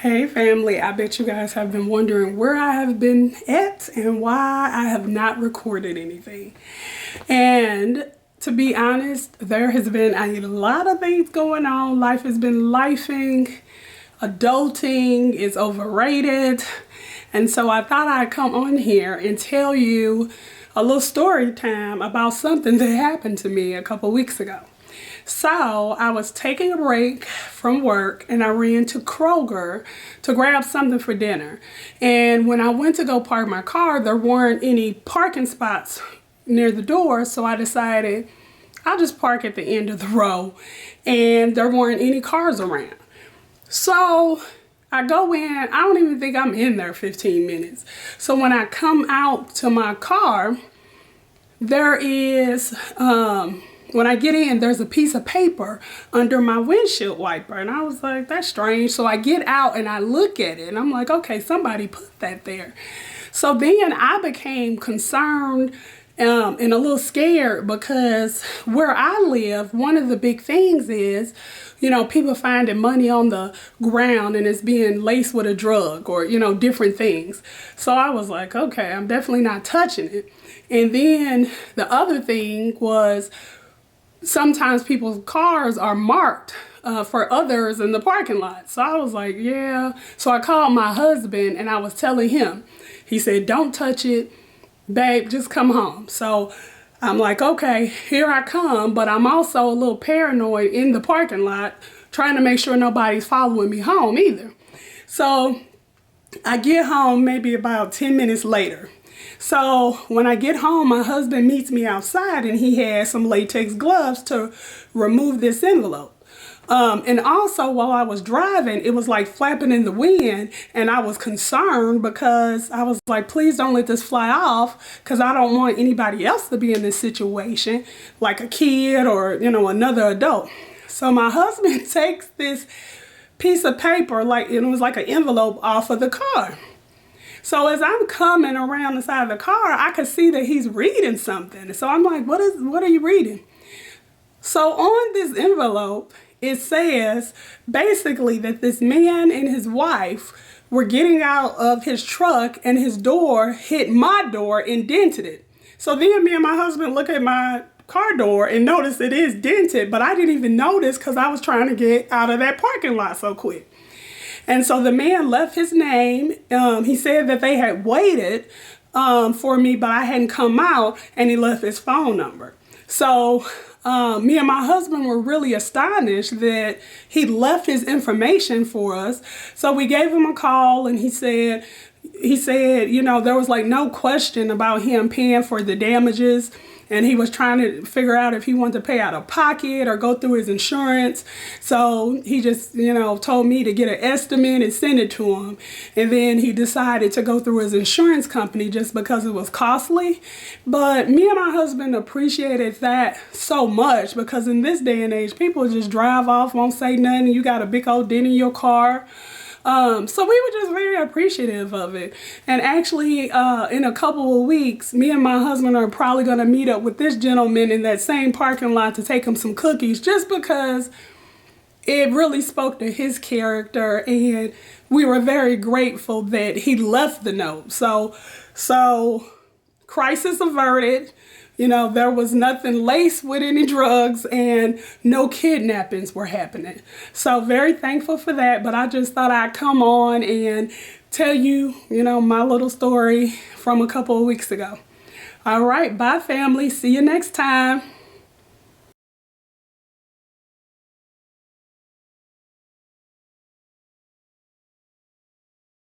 Hey family, I bet you guys have been wondering where I have been at and why I have not recorded anything. And to be honest, there has been a lot of things going on. Life has been lifing, adulting is overrated. And so I thought I'd come on here and tell you a little story time about something that happened to me a couple weeks ago. So I was taking a break from work and I ran to Kroger to grab something for dinner. And when I went to go park my car, there weren't any parking spots near the door. So I decided I'll just park at the end of the row, and there weren't any cars around. So I go in, I don't even think I'm in there 15 minutes. So when I come out to my car, there is, when I get in, there's a piece of paper under my windshield wiper. And I was like, that's strange. So I get out and I look at it and I'm like, okay, somebody put that there. So then I became concerned and a little scared, because where I live, one of the big things is, people finding money on the ground and it's being laced with a drug or, different things. So I was like, okay, I'm definitely not touching it. And then the other thing was, sometimes people's cars are marked for others in the parking lot. So I was like, yeah. So I called my husband and I was telling him. He said, don't touch it, babe, just come home. So I'm like, okay, here I come. But I'm also a little paranoid in the parking lot, trying to make sure nobody's following me home either. So I get home maybe about 10 minutes later. So when I get home, my husband meets me outside and he has some latex gloves to remove this envelope. And also while I was driving, it was like flapping in the wind, and I was concerned because I was like, please don't let this fly off, because I don't want anybody else to be in this situation, like a kid or, another adult. So my husband takes this piece of paper, like it was like an envelope, off of the car. So as I'm coming around the side of the car, I could see that he's reading something. So I'm like, what are you reading? So on this envelope, it says basically that this man and his wife were getting out of his truck and his door hit my door and dented it. So then me and my husband look at my car door and notice it is dented, but I didn't even notice because I was trying to get out of that parking lot so quick. And so the man left his name. He said that they had waited for me, but I hadn't come out, and he left his phone number. So me and my husband were really astonished that he left his information for us. So we gave him a call, and he said, there was like no question about him paying for the damages. And he was trying to figure out if he wanted to pay out of pocket or go through his insurance. So he just, told me to get an estimate and send it to him. And then he decided to go through his insurance company just because it was costly. But me and my husband appreciated that so much, because in this day and age, people just drive off, won't say nothing. You got a big old dent in your car. So we were just very appreciative of it. And actually, in a couple of weeks, me and my husband are probably going to meet up with this gentleman in that same parking lot to take him some cookies, just because it really spoke to his character, and we were very grateful that he left the note. So crisis averted. There was nothing laced with any drugs, and no kidnappings were happening. So very thankful for that. But I just thought I'd come on and tell you, my little story from a couple of weeks ago. All right, bye family. See you next time.